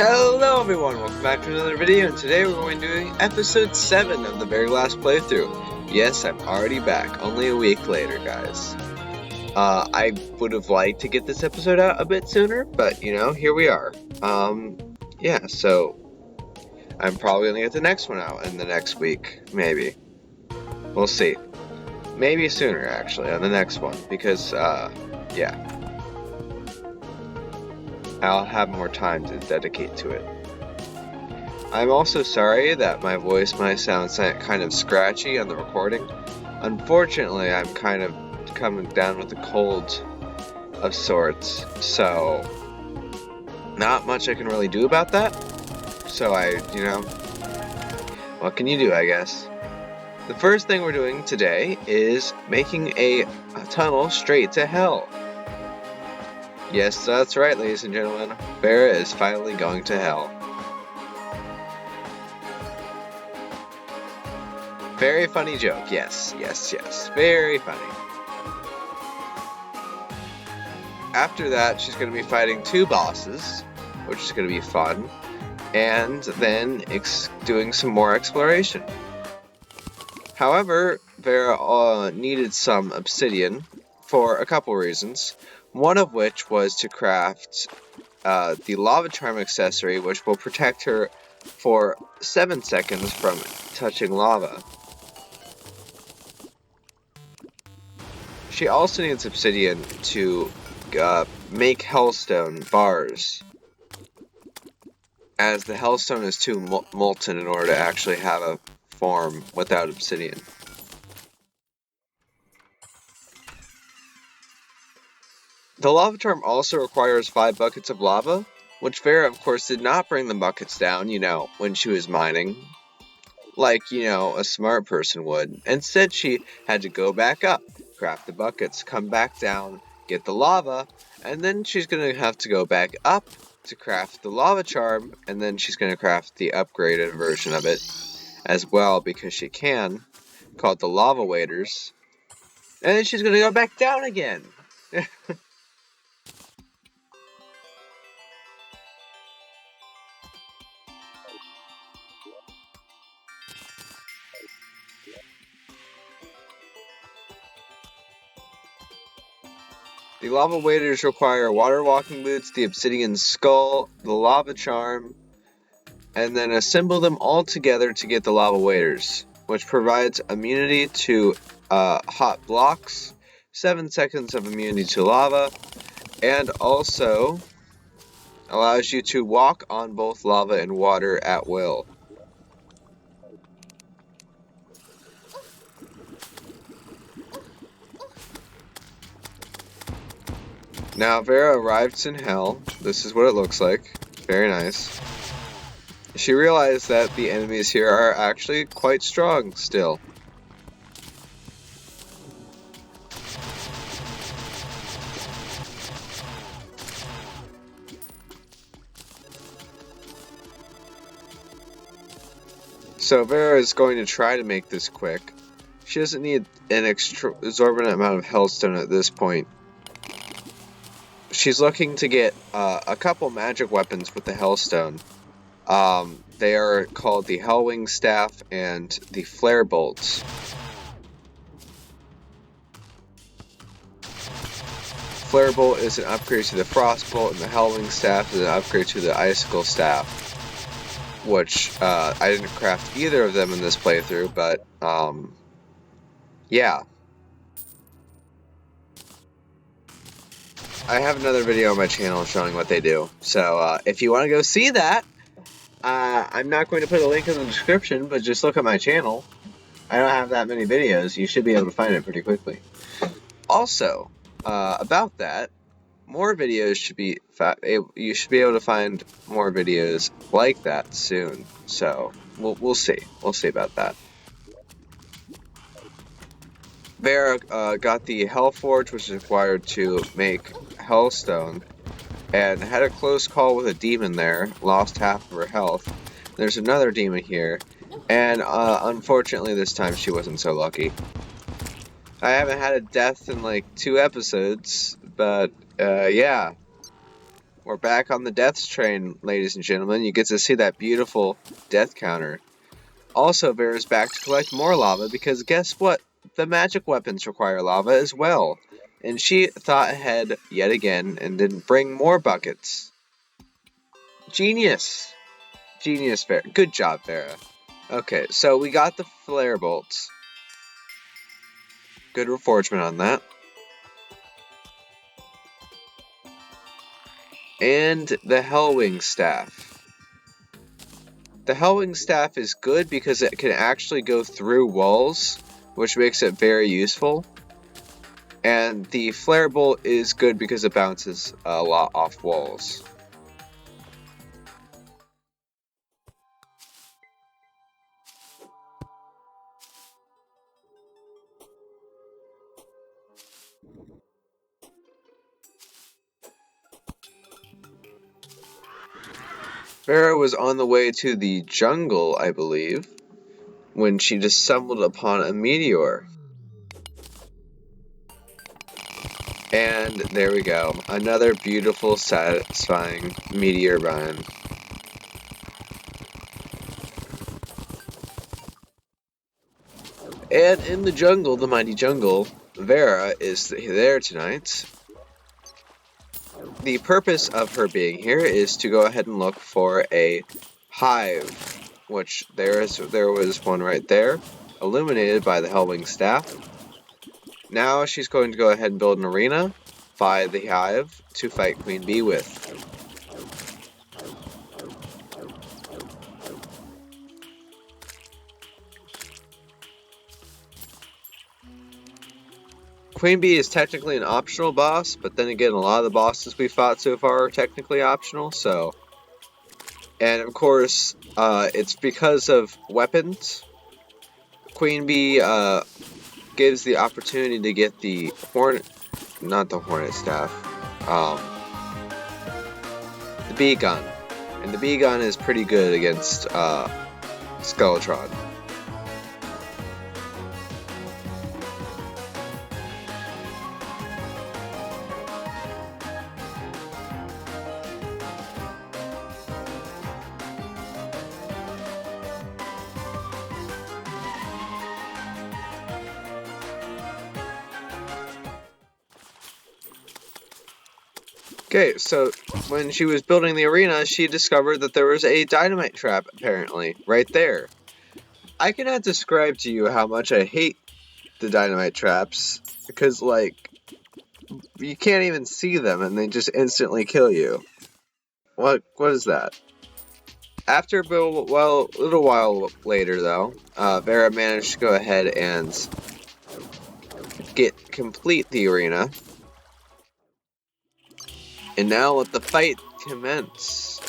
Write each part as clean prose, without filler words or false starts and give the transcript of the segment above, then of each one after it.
Hello everyone, welcome back to another video, and today we're going to be doing episode 7 of the Verglass playthrough. Yes, I'm already back, only a week later, guys. I would have liked to get this episode out a bit sooner, but you know, here we are. Yeah, so I'm probably gonna get the next one out in the next week, maybe. We'll see. Maybe sooner, actually, on the next one, because, yeah. I'll have more time to dedicate to it. I'm also sorry that my voice might sound kind of scratchy on the recording. Unfortunately, I'm kind of coming down with a cold of sorts, so not much I can really do about that. So what can you do, I guess? The first thing we're doing today is making a tunnel straight to hell. Yes, that's right, ladies and gentlemen. Vera is finally going to hell. Very funny joke. Yes. Very funny. After that, she's going to be fighting 2 bosses, which is going to be fun, and then doing some more exploration. However, Vera needed some obsidian for a couple reasons. One of which was to craft the lava charm accessory, which will protect her for 7 seconds from touching lava. She also needs obsidian to make hellstone bars, as the hellstone is too molten in order to actually have a form without obsidian. The lava charm also requires 5 buckets of lava, which Vera, of course, did not bring the buckets down, when she was mining, like, a smart person would. Instead, she had to go back up, craft the buckets, come back down, get the lava, and then she's going to have to go back up to craft the lava charm, and then she's going to craft the upgraded version of it as well, because she can, called the lava waders, and then she's going to go back down again. The lava waders require water walking boots, the obsidian skull, the lava charm, and then assemble them all together to get the lava waders, which provides immunity to hot blocks, 7 seconds of immunity to lava, and also allows you to walk on both lava and water at will. Now Vera arrives in hell. This is what it looks like. Very nice. She realized that the enemies here are actually quite strong still. So Vera is going to try to make this quick. She doesn't need an exorbitant amount of hellstone at this point. She's looking to get a couple magic weapons with the hellstone. They are called the Hellwing Staff and the Flare Bolts. Flare Bolt is an upgrade to the Frost Bolt, and the Hellwing Staff is an upgrade to the Icicle Staff. Which, I didn't craft either of them in this playthrough, but, yeah. I have another video on my channel showing what they do, so, if you want to go see that, I'm not going to put a link in the description, but just look at my channel. I don't have that many videos, you should be able to find it pretty quickly. Also, about that, more videos should be, you should be able to find more videos like that soon, so we'll see about that. Vera got the Hellforge, which is required to make Hellstone, and had a close call with a demon there, lost half of her health. There's another demon here, and unfortunately this time she wasn't so lucky. I haven't had a death in like 2 episodes, but yeah. We're back on the deaths train, ladies and gentlemen. You get to see that beautiful death counter. Also, Vera's back to collect more lava because guess what? The magic weapons require lava as well. And she thought ahead yet again and didn't bring more buckets. Genius! Genius, Vera. Good job, Vera. Okay, so we got the flare bolts. Good reforgement on that. And the Hellwing Staff. The Hellwing Staff is good because it can actually go through walls, which makes it very useful. And the Flare Bolt is good because it bounces a lot off walls. Vera was on the way to the jungle, I believe, when she just stumbled upon a meteor. And there we go, another beautiful, satisfying meteor mine. And in the jungle, the mighty jungle, Vera is there tonight. The purpose of her being here is to go ahead and look for a hive, which there was one right there, illuminated by the Hellwing Staff. Now she's going to go ahead and build an arena by the hive to fight Queen Bee with. Queen Bee is technically an optional boss, but then again, a lot of the bosses we fought so far are technically optional, so... And of course, it's because of weapons. Queen Bee gives the opportunity to get the not the Hornet Staff, the Bee Gun. And the Bee Gun is pretty good against Skeletron. Okay, so when she was building the arena, she discovered that there was a dynamite trap, apparently, right there. I cannot describe to you how much I hate the dynamite traps, because, like, you can't even see them and they just instantly kill you. What is that? After a little while later, though, Vera managed to go ahead and complete the arena. And now let the fight commence.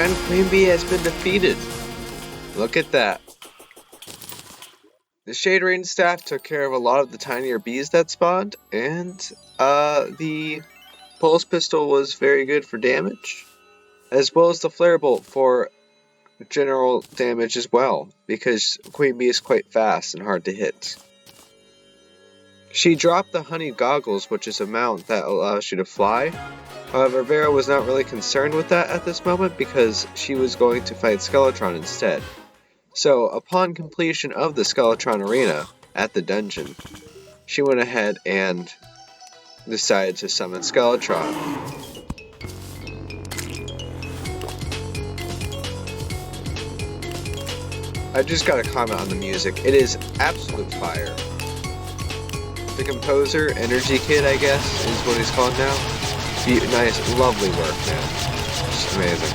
And Queen Bee has been defeated. Look at that. The Shade Rain staff took care of a lot of the tinier bees that spawned, and the pulse pistol was very good for damage, as well as the flare bolt for general damage as well, because Queen Bee is quite fast and hard to hit. She dropped the honeyed goggles, which is a mount that allows you to fly. However, Vera was not really concerned with that at this moment because she was going to fight Skeletron instead. So, upon completion of the Skeletron arena at the dungeon, she went ahead and decided to summon Skeletron. I just gotta comment on the music. It is absolute fire. The composer, Energy Kid, I guess, is what he's called now. Nice, lovely work, man. Just amazing.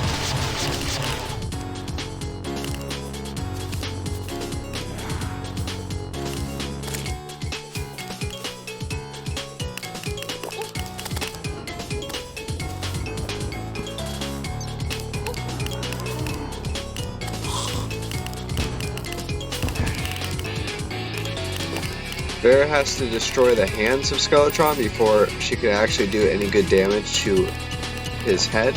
Vera has to destroy the hands of Skeletron before she can actually do any good damage to his head.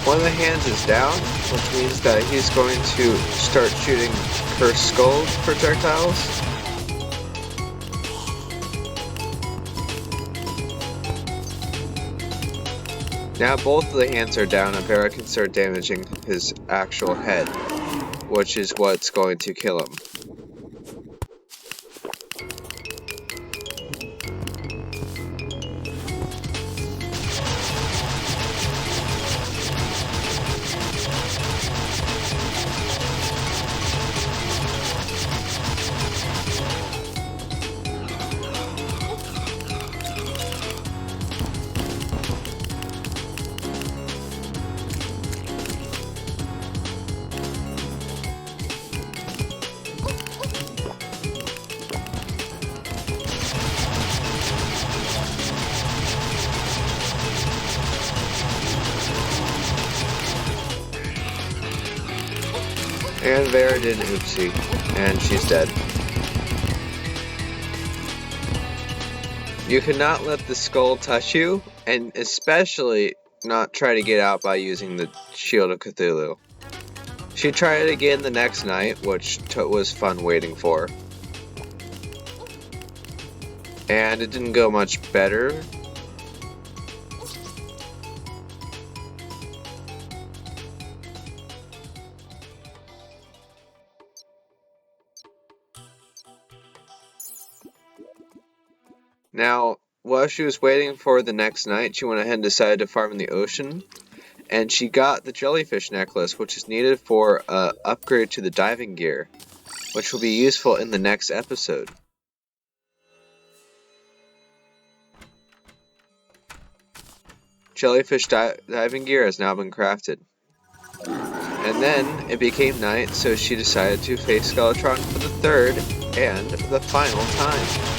One of the hands is down, which means that he's going to start shooting Cursed Skull projectiles. Now both of the hands are down and Vera can start damaging his actual head, which is what's going to kill him. And Vera did an oopsie, and she's dead. You cannot let the skull touch you, and especially not try to get out by using the Shield of Cthulhu. She tried it again the next night, which was fun waiting for. And it didn't go much better. Now, while she was waiting for the next night, she went ahead and decided to farm in the ocean. And she got the jellyfish necklace, which is needed for an upgrade to the diving gear, which will be useful in the next episode. Jellyfish diving gear has now been crafted. And then it became night, so she decided to face Skeletron for the third and the final time.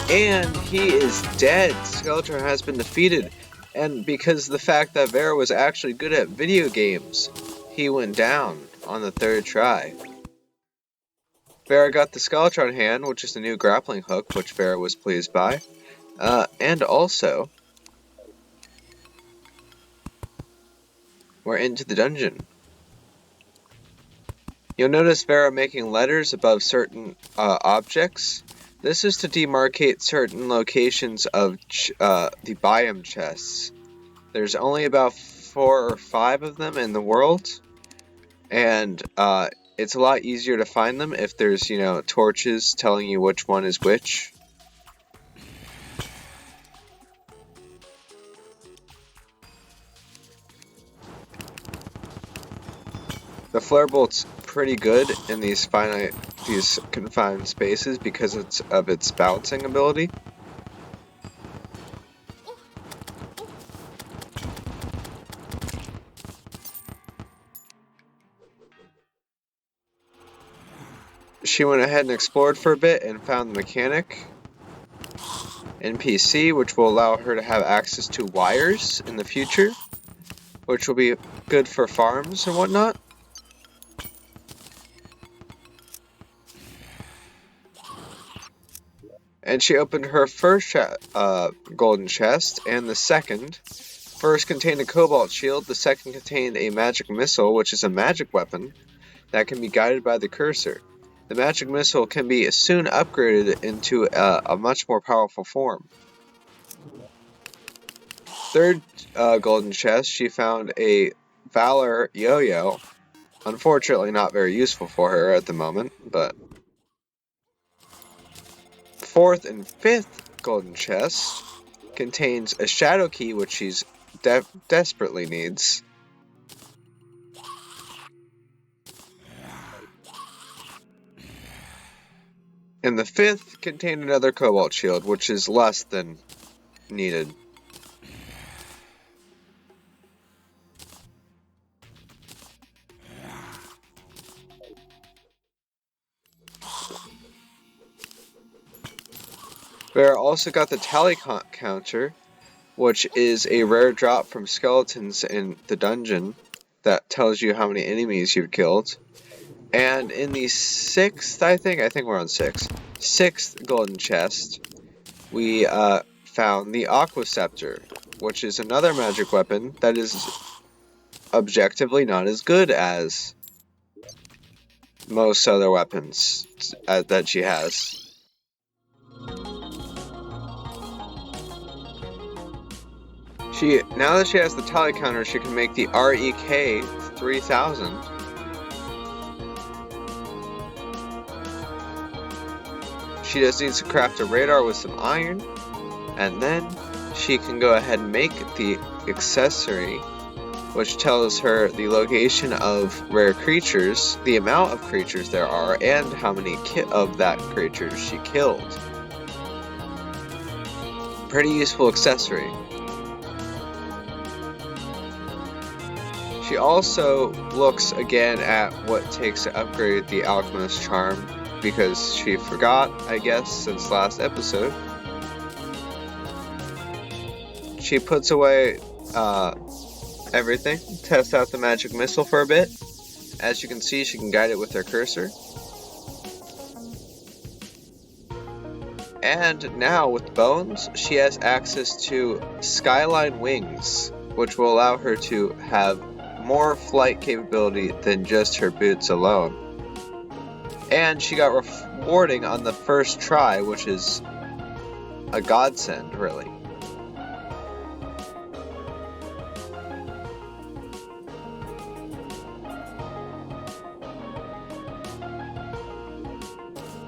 And he is dead. Skeletor has been defeated. And because of the fact that Vera was actually good at video games, he went down on the 3rd try. Vera got the Skeletron hand, which is the new grappling hook, which Vera was pleased by. And also, we're into the dungeon. You'll notice Vera making letters above certain objects. This is to demarcate certain locations of the biome chests. There's only about 4 or 5 of them in the world, and it's a lot easier to find them if there's, torches telling you which one is which. The flare bolt's pretty good in these confined spaces because of its bouncing ability. She went ahead and explored for a bit and found the mechanic NPC, which will allow her to have access to wires in the future, which will be good for farms and whatnot. And she opened her first golden chest, and the second. First contained a cobalt shield, the second contained a magic missile, which is a magic weapon that can be guided by the cursor. The magic missile can be soon upgraded into a much more powerful form. Third golden chest, she found a Valor yo-yo. Unfortunately not very useful for her at the moment, but... Fourth and fifth golden chest contains a shadow key, which she desperately needs. And the fifth contained another cobalt shield, which is less than needed. Vera also got the tally counter, which is a rare drop from skeletons in the dungeon that tells you how many enemies you've killed. And in the sixth, I think we're on sixth golden chest, we found the Aqua Scepter, which is another magic weapon that is objectively not as good as most other weapons that she has. Now that she has the tally counter, she can make the REK 3000. She just needs to craft a radar with some iron, and then she can go ahead and make the accessory, which tells her the location of rare creatures, the amount of creatures there are, and how many of that creatures she killed. Pretty useful accessory. She also looks again at what takes to upgrade the Alchemist Charm, because she forgot, I guess, since last episode. She puts away everything, tests out the magic missile for a bit. As you can see, she can guide it with her cursor. And now, with Bones, she has access to Skyline Wings, which will allow her to have more flight capability than just her boots alone. And she got rewarding on the first try, which is a godsend, really.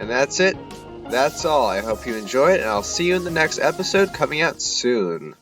And that's it. That's all. I hope you enjoyed, and I'll see you in the next episode coming out soon.